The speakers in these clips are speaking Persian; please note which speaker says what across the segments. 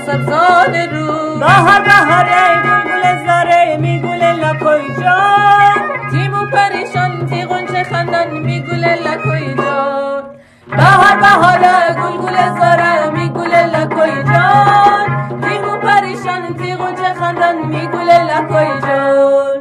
Speaker 1: سبزان رو.
Speaker 2: بهار بهاره گلگل زاره میگوله لکوی جان،
Speaker 1: تیمو پریشان تی غنچه خندان میگوله لکوی جان.
Speaker 2: بهار بهاره گلگل زاره میگوله لکوی جان،
Speaker 1: تیمو پریشان تی غنچه خندان
Speaker 2: میگوله لکوی جان.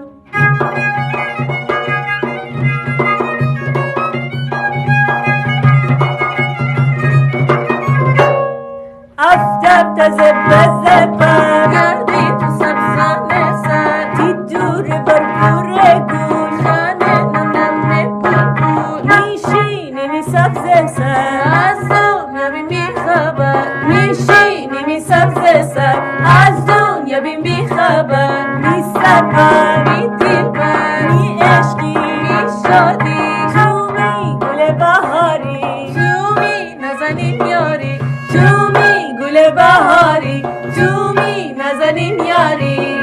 Speaker 2: افتاد زبه زبه
Speaker 1: گردی تو سبزانه سر،
Speaker 2: تی دور برپور گوش،
Speaker 1: خانه ننه بلبل
Speaker 2: میشینی می سبز سر،
Speaker 1: از دنیا بی خبر.
Speaker 2: میشینی می سبز سر، از دنیا بی خبر، می سفر
Speaker 1: بی دلبر
Speaker 2: می عشقی
Speaker 1: بی شادی،
Speaker 2: تو می گل بهاری،
Speaker 1: تو می نزنین یاری.
Speaker 2: تو می گل بهاری، تو می نزنین یاری.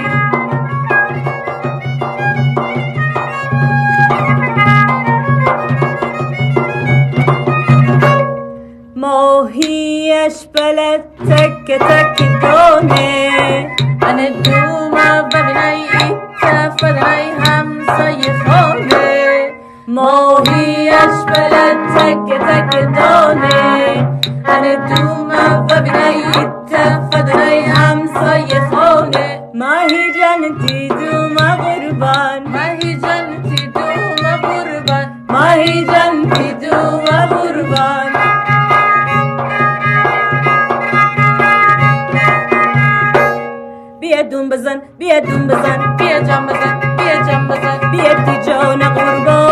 Speaker 2: ماهیش بلد تک تک دونه،
Speaker 1: من دوما ببینای تفدنای همسایه خانه.
Speaker 2: ماهیش بلد تک تک دونه،
Speaker 1: من دوما ببینای تفدنای همسایه خانه.
Speaker 2: ماهی جان تی دوما قربان،
Speaker 1: ماهی جان تی دوما قربان،
Speaker 2: ماهی جان تی دوما قربان. بیا دون بزن بیا دون بزن،
Speaker 1: بیا جام بزن بیا جام بزن.
Speaker 2: بیا تی جان قربان.